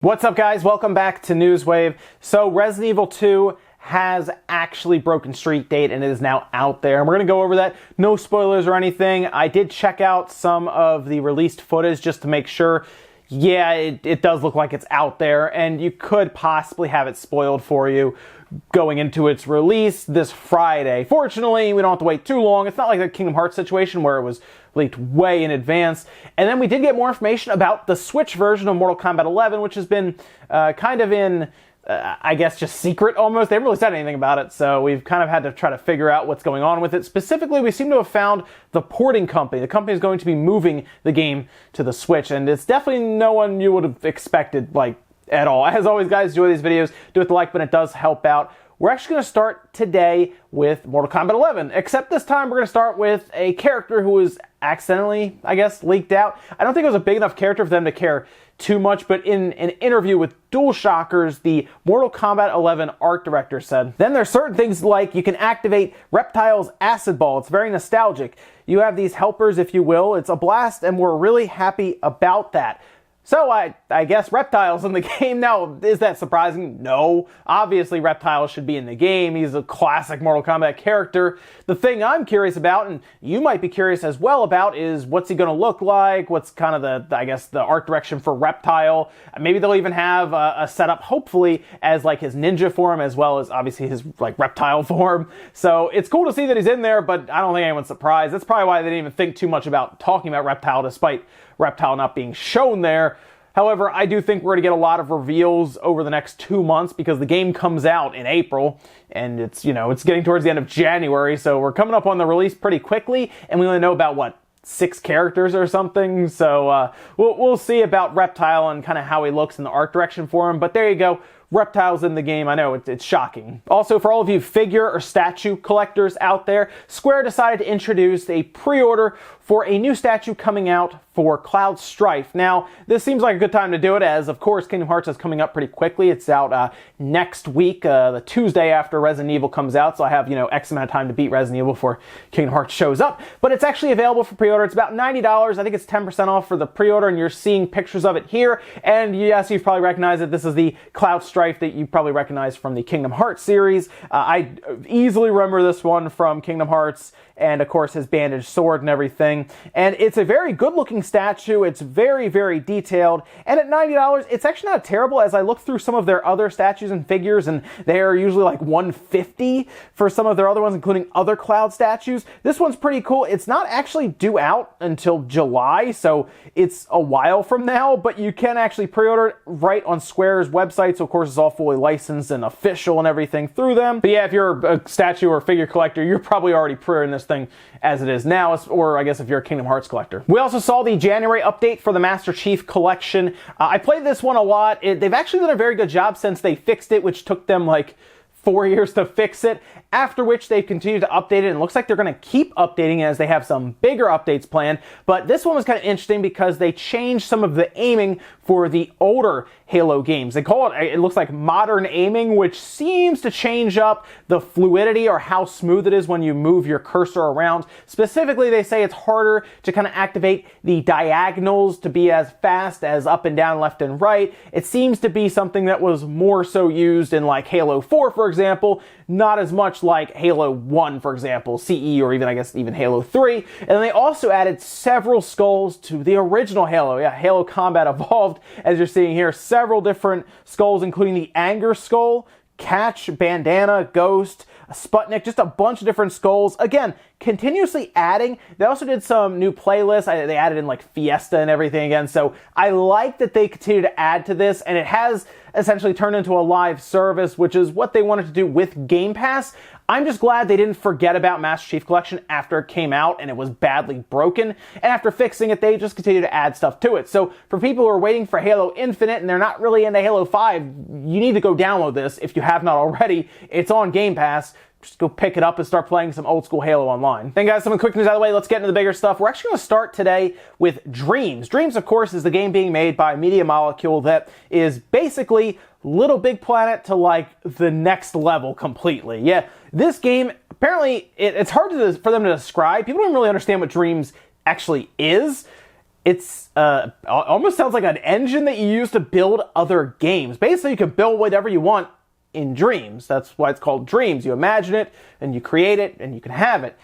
What's up, guys? Welcome back to Newswave. So Resident Evil 2 has actually broken street date and it is now out there. And we're going to go over that. No spoilers or anything. I did check out some of the released footage just to make sure. Yeah, it does look like it's out there, and you could possibly have it spoiled for you going into its release this Friday. Fortunately, we don't have to wait too long. It's not like the Kingdom Hearts situation where it was leaked way in advance. And then we did get more information about the Switch version of Mortal Kombat 11, which has been kind of in, I guess, just secret almost. They haven't really said anything about it, so we've kind of had to try to figure out what's going on with it. Specifically, we seem to have found the porting company. The company is going to be moving the game to the Switch, and it's definitely no one you would have expected, like, at all. As always, guys, enjoy these videos. Do hit the like button. It does help out. We're actually going to start today with Mortal Kombat 11, except this time we're going to start with a character who was accidentally, I guess, leaked out. I don't think it was a big enough character for them to care too much, but in an interview with DualShockers, the Mortal Kombat 11 art director said, then there's certain things like you can activate Reptile's acid ball. It's very nostalgic. You have these helpers, if you will. It's a blast, and we're really happy about that. So I guess Reptile's in the game. Now, is that surprising? No. Obviously, Reptile should be in the game. He's a classic Mortal Kombat character. The thing I'm curious about, and you might be curious as well about, is what's he going to look like? What's kind of the art direction for Reptile? Maybe they'll even have a setup, hopefully, as like his ninja form, as well as obviously his like Reptile form. So it's cool to see that he's in there, but I don't think anyone's surprised. That's probably why they didn't even think too much about talking about Reptile, despite Reptile not being shown there. However, I do think we're going to get a lot of reveals over the next 2 months because the game comes out in April and it's getting towards the end of January, so we're coming up on the release pretty quickly, and we only know about, what, 6 characters or something, so we'll see about Reptile and kind of how he looks in the art direction for him, but there you go. Reptile's in the game. I know, it's shocking. Also, for all of you figure or statue collectors out there, Square decided to introduce a pre-order for a new statue coming out for Cloud Strife. Now, this seems like a good time to do it, as of course Kingdom Hearts is coming up pretty quickly. It's out next week, the Tuesday after Resident Evil comes out, so I have, X amount of time to beat Resident Evil before Kingdom Hearts shows up. But it's actually available for pre-order. It's about $90. I think it's 10% off for the pre-order, and you're seeing pictures of it here. And yes, you've probably recognized it. This is the Cloud Strife that you probably recognize from the Kingdom Hearts series. I easily remember this one from Kingdom Hearts, and of course his bandaged sword and everything. And it's a very good looking statue. It's very, very detailed. And at $90, it's actually not terrible. As I look through some of their other statues and figures, and they're usually like $150 for some of their other ones, including other Cloud statues. This one's pretty cool. It's not actually due out until July, so it's a while from now, but you can actually pre-order it right on Square's website. So of course it's all fully licensed and official and everything through them. But yeah, if you're a statue or figure collector, you're probably already pre-ordering this thing as it is now, or I guess if you're a Kingdom Hearts collector. We also saw the January update for the Master Chief Collection. I played this one a lot. They've actually done a very good job since they fixed it, which took them like 4 years to fix it, after which they've continued to update it, and it looks like they're going to keep updating it as they have some bigger updates planned. But this one was kind of interesting because they changed some of the aiming for the older Halo games. They call it looks like modern aiming, which seems to change up the fluidity or how smooth it is when you move your cursor around. Specifically, they say it's harder to kind of activate the diagonals to be as fast as up and down, left and right. It seems to be something that was more so used in like Halo 4, for example, not as much like Halo 1, for example, CE, or even Halo 3. And then they also added several skulls to the original Halo. Yeah, Halo Combat Evolved, as you're seeing here, several different skulls, including the Anger Skull, Catch, Bandana, Ghost, Sputnik, just a bunch of different skulls. Again, continuously adding. They also did some new playlists. They added in like Fiesta and everything again. So I like that they continue to add to this, and it has essentially turned into a live service, which is what they wanted to do with Game Pass. I'm just glad they didn't forget about Master Chief Collection after it came out and it was badly broken. And after fixing it, they just continue to add stuff to it. So for people who are waiting for Halo Infinite and they're not really into Halo 5, you need to go download this if you have not already. It's on Game Pass. Just go pick it up and start playing some old school Halo online. Then guys, some quick news out of the way. Let's get into the bigger stuff. We're actually going to start today with Dreams. Dreams, of course, is the game being made by Media Molecule that is basically Little Big Planet to like the next level completely. Yeah, this game, apparently, it's hard for them to describe. People don't really understand what Dreams actually is. It's almost sounds like an engine that you use to build other games. Basically, you can build whatever you want in Dreams. That's why it's called Dreams. You imagine it, and you create it, and you can have it.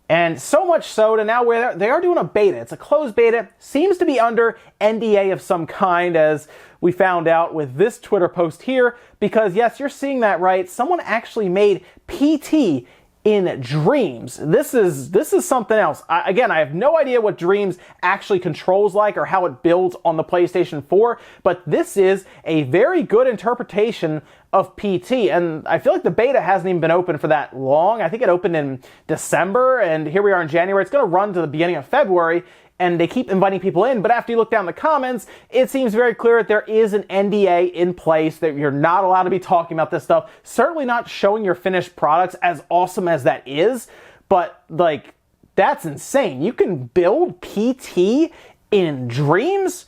And so much so to now where they are doing a beta. It's a closed beta. Seems to be under NDA of some kind, as we found out with this Twitter post here. Because yes, you're seeing that right. Someone actually made PT in Dreams. This is something else. Again, I have no idea what Dreams actually controls like or how it builds on the PlayStation 4, but this is a very good interpretation of PT, and I feel like the beta hasn't even been open for that long. I think it opened in December, and here we are in January. It's going to run to the beginning of February, and they keep inviting people in, but after you look down the comments, it seems very clear that there is an NDA in place, that you're not allowed to be talking about this stuff, certainly not showing your finished products, as awesome as that is, but like, that's insane. You can build PT in Dreams?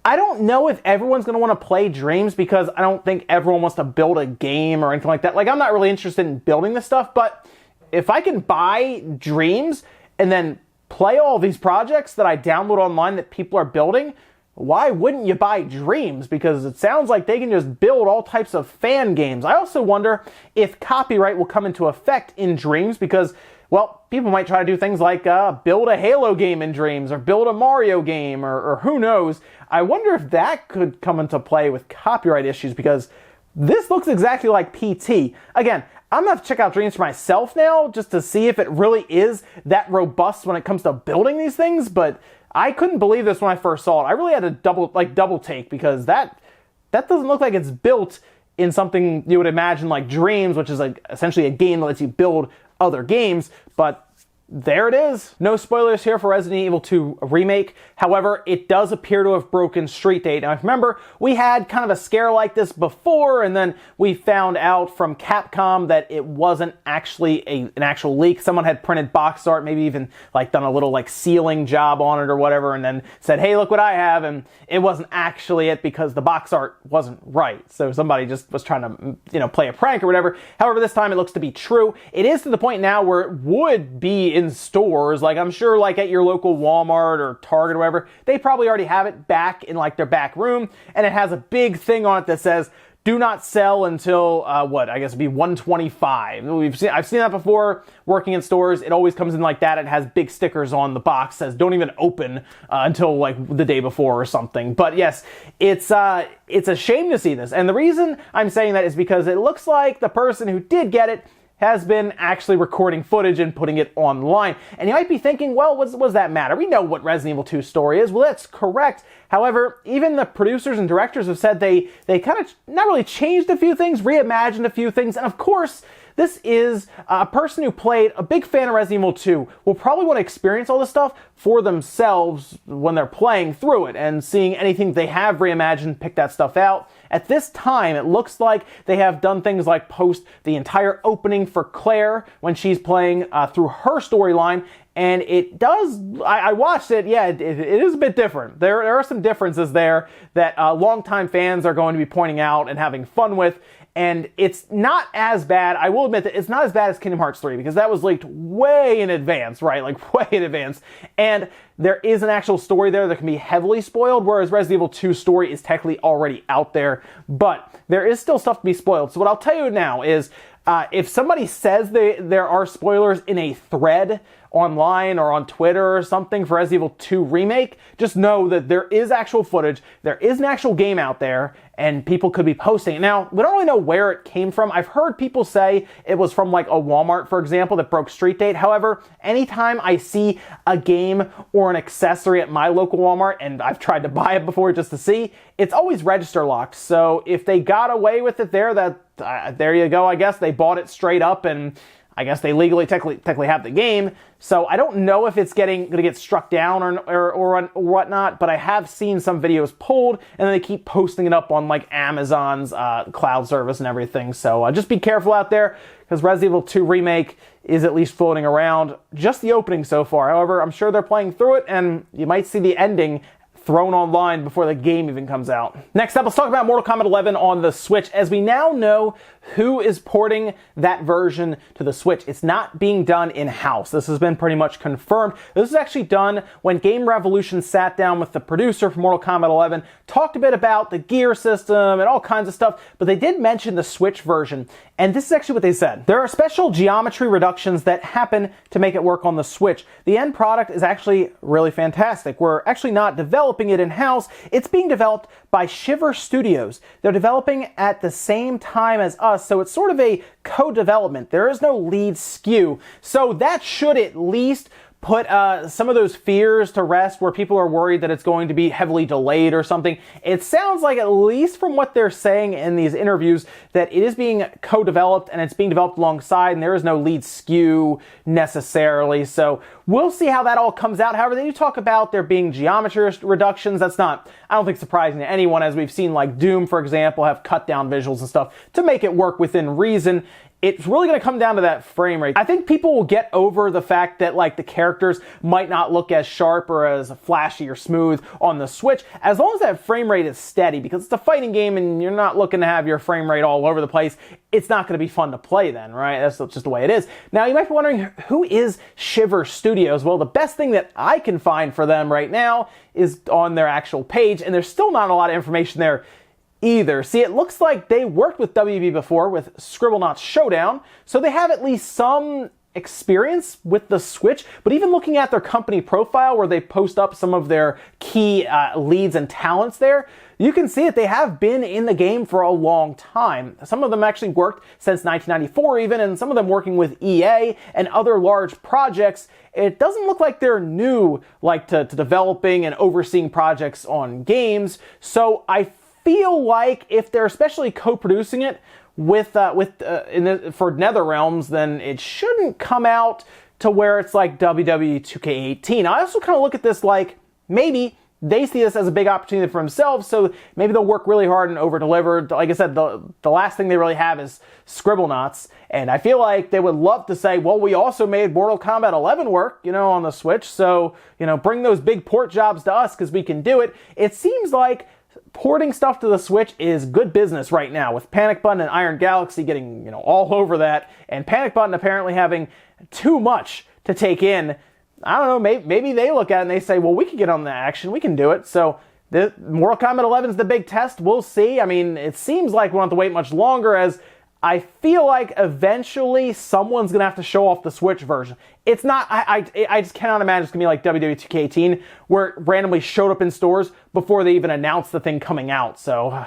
I don't know if everyone's going to want to play Dreams, because I don't think everyone wants to build a game or anything like that. Like, I'm not really interested in building this stuff, but if I can buy Dreams and then play all these projects that I download online that people are building, why wouldn't you buy Dreams? Because it sounds like they can just build all types of fan games. I also wonder if copyright will come into effect in Dreams, because, well, people might try to do things like build a Halo game in Dreams, or build a Mario game, or who knows. I wonder if that could come into play with copyright issues, because this looks exactly like PT. Again, I'm going to have to check out Dreams for myself now, just to see if it really is that robust when it comes to building these things, but I couldn't believe this when I first saw it. I really had to double take, because that doesn't look like it's built in something you would imagine like Dreams, which is like essentially a game that lets you build other games, but there it is. No spoilers here for Resident Evil 2 Remake. However, it does appear to have broken street date. Now, if you remember, we had kind of a scare like this before, and then we found out from Capcom that it wasn't actually an actual leak. Someone had printed box art, maybe even like done a little like sealing job on it or whatever, and then said, hey, look what I have, and it wasn't actually it because the box art wasn't right. So somebody just was trying to, play a prank or whatever. However, this time it looks to be true. It is to the point now where it would be in stores, like I'm sure like at your local Walmart or Target or whatever, they probably already have it back in like their back room, and it has a big thing on it that says do not sell until I guess it'd be 125. I've seen that before working in stores. It always comes in like that. It has big stickers on the box that says don't even open until like the day before or something. But yes, it's a shame to see this, and the reason I'm saying that is because it looks like the person who did get it has been actually recording footage and putting it online. And you might be thinking, well, what does that matter? We know what Resident Evil 2's story is. Well, that's correct. However, even the producers and directors have said they kind of not really changed a few things, reimagined a few things, and of course, this is a person who played, a big fan of Resident Evil 2, will probably want to experience all this stuff for themselves when they're playing through it and seeing anything they have reimagined, pick that stuff out. At this time, it looks like they have done things like post the entire opening for Claire when she's playing through her storyline, and it does, I watched it, yeah, it is a bit different. There are some differences there that longtime fans are going to be pointing out and having fun with, and it's not as bad. I will admit that it's not as bad as Kingdom Hearts 3, because that was leaked way in advance, right? Like, way in advance. And there is an actual story there that can be heavily spoiled, whereas Resident Evil 2's story is technically already out there. But there is still stuff to be spoiled. So what I'll tell you now is, if somebody says there are spoilers in a thread online or on Twitter or something for Resident Evil 2 Remake, just know that there is actual footage, there is an actual game out there, and people could be posting it. Now, we don't really know where it came from. I've heard people say it was from like a Walmart, for example, that broke street date. However, anytime I see a game or an accessory at my local Walmart, and I've tried to buy it before just to see, it's always register locked. So if they got away with it there, there you go, I guess. They bought it straight up, and I guess they legally technically have the game. So I don't know if it's going to get struck down or whatnot, but I have seen some videos pulled, and then they keep posting it up on like Amazon's cloud service and everything. So just be careful out there, because Resident Evil 2 Remake is at least floating around. Just the opening so far. However, I'm sure they're playing through it, and you might see the ending thrown online before the game even comes out. Next up, let's talk about Mortal Kombat 11 on the Switch, as we now know who is porting that version to the Switch. It's not being done in-house. This has been pretty much confirmed. This was actually done when Game Revolution sat down with the producer for Mortal Kombat 11, talked a bit about the gear system and all kinds of stuff, but they did mention the Switch version, and this is actually what they said. There are special geometry reductions that happen to make it work on the Switch. The end product is actually really fantastic. We're actually not developing it in-house. It's being developed by Shiver Studios. They're developing at the same time as us, so it's sort of a co-development. There is no lead SKU, so that should at least put some of those fears to rest where people are worried that it's going to be heavily delayed or something. It sounds like, at least from what they're saying in these interviews, that it is being co-developed and it's being developed alongside, and there is no lead SKU necessarily. So we'll see how that all comes out. However, they do talk about there being geometry reductions. That's not, I don't think, surprising to anyone, as we've seen like Doom, for example, have cut down visuals and stuff to make it work within reason. It's really going to come down to that frame rate. I think people will get over the fact that like the characters might not look as sharp or as flashy or smooth on the Switch, as long as that frame rate is steady, because it's a fighting game and you're not looking to have your frame rate all over the place. It's not going to be fun to play then, right? That's just the way it is. Now, you might be wondering, who is Shiver Studios? Well, the best thing that I can find for them right now is on their actual page, and there's still not a lot of information there either. See, it looks like they worked with WB before with Scribblenauts Showdown, so they have at least some experience with the Switch, but even looking at their company profile where they post up some of their key leads and talents there, you can see that they have been in the game for a long time. Some of them actually worked since 1994 even, and some of them working with EA and other large projects. It doesn't look like they're new like to developing and overseeing projects on games, so I feel like if they're especially co-producing it for NetherRealms, then it shouldn't come out to where it's like WWE 2K18. I also kind of look at this like maybe they see this as a big opportunity for themselves, so maybe they'll work really hard and over-deliver. Like I said, the last thing they really have is Scribblenauts, and I feel like they would love to say, well, we also made Mortal Kombat 11 work, on the Switch, so, bring those big port jobs to us because we can do it. It seems like porting stuff to the Switch is good business right now, with Panic Button and Iron Galaxy getting, all over that, and Panic Button apparently having too much to take in. I don't know, maybe they look at it and they say, well, we can get on the action, we can do it. So the Mortal Kombat 11 is the big test. We'll see. I mean, it seems like we won't have to wait much longer, as I feel like eventually someone's going to have to show off the Switch version. It's not, I just cannot imagine it's going to be like WWE 2K18, where it randomly showed up in stores before they even announced the thing coming out. So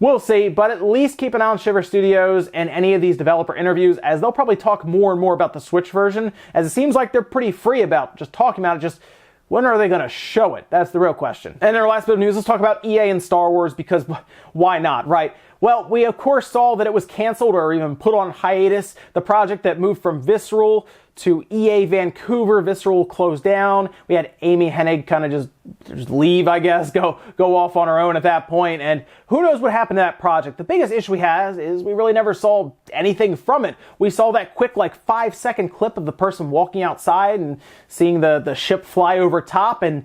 we'll see, but at least keep an eye on Shiver Studios and any of these developer interviews, as they'll probably talk more and more about the Switch version, as it seems like they're pretty free about just talking about it. Just when are they going to show it? That's the real question. And in our last bit of news, let's talk about EA and Star Wars, because why not, right? Well, we of course saw that it was canceled or even put on hiatus. The project that moved from Visceral to EA Vancouver. Visceral closed down. We had Amy Hennig kind of just leave, I guess, go off on her own at that point, and who knows what happened to that project. The biggest issue we have is we really never saw anything from it. We saw that quick, like 5-second clip of the person walking outside and seeing the ship fly over top, and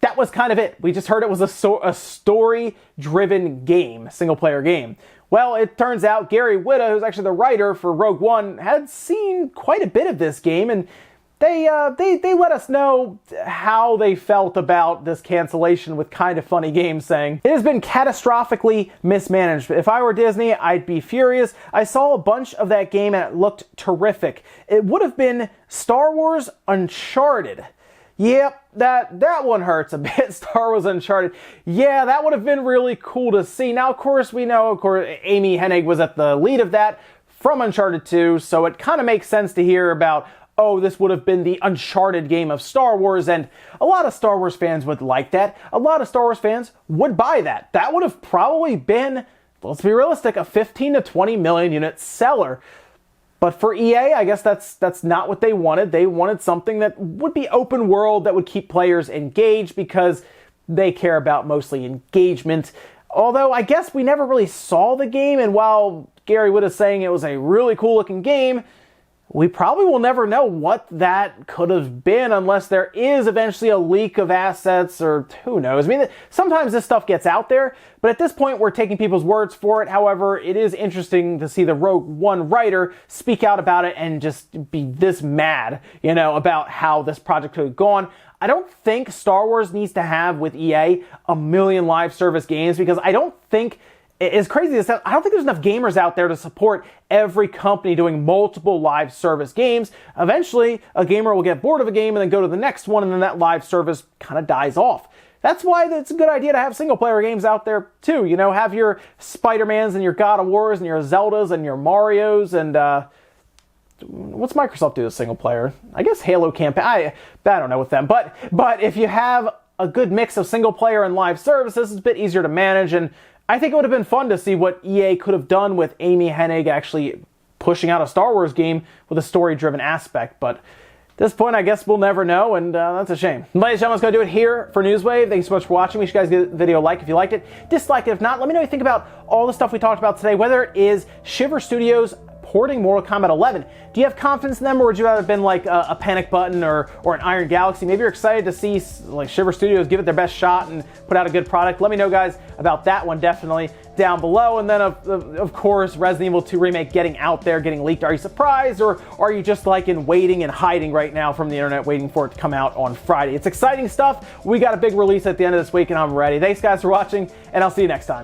that was kind of it. We just heard it was a story-driven game, single-player game. Well, it turns out Gary Whitta, who's actually the writer for Rogue One, had seen quite a bit of this game, and they let us know how they felt about this cancellation with Kind of Funny Games, saying, "It has been catastrophically mismanaged. If I were Disney, I'd be furious. I saw a bunch of that game and it looked terrific. It would have been Star Wars Uncharted." Yep, that one hurts a bit. Star Wars Uncharted. Yeah, that would have been really cool to see. Now, of course, we know, Amy Hennig was at the lead of that from Uncharted 2, so it kind of makes sense to hear about, oh, this would have been the Uncharted game of Star Wars, and a lot of Star Wars fans would like that. A lot of Star Wars fans would buy that. That would have probably been, let's be realistic, a 15 to 20 million unit seller. But for EA, I guess that's not what they wanted. They wanted something that would be open world, that would keep players engaged, because they care about mostly engagement. Although, I guess we never really saw the game, and while Gary Whitta is saying it was a really cool looking game, we probably will never know what that could have been unless there is eventually a leak of assets, or who knows. I mean, sometimes this stuff gets out there, but at this point we're taking people's words for it. However, it is interesting to see the Rogue One writer speak out about it and just be this mad, about how this project could have gone. I don't think Star Wars needs to have, with EA, a million live service games, because I don't think, as crazy as that, I don't think there's enough gamers out there to support every company doing multiple live service games. Eventually, a gamer will get bored of a game and then go to the next one, and then that live service kind of dies off. That's why it's a good idea to have single-player games out there, too. Have your Spider-Mans and your God of Wars and your Zeldas and your Marios and, what's Microsoft do as single-player? I guess Halo campaign. I don't know with them. But if you have a good mix of single-player and live services, it's a bit easier to manage, and I think it would have been fun to see what EA could have done with Amy Hennig actually pushing out a Star Wars game with a story-driven aspect. But at this point, I guess we'll never know, and that's a shame. Ladies and gentlemen, that's going to do it here for Newswave. Thanks so much for watching. Make sure you guys give the video a like if you liked it. Dislike it if not. Let me know what you think about all the stuff we talked about today, whether it is Shiver Studios porting Mortal Kombat 11. Do you have confidence in them, or would you have been like a Panic Button or an Iron Galaxy? Maybe you're excited to see like Shiver Studios give it their best shot and put out a good product. Let me know, guys, about that one definitely down below. And then, of course, Resident Evil 2 Remake getting out there, getting leaked. Are you surprised, or are you just like in waiting and hiding right now from the internet, waiting for it to come out on Friday? It's exciting stuff. We got a big release at the end of this week, and I'm ready. Thanks, guys, for watching, and I'll see you next time.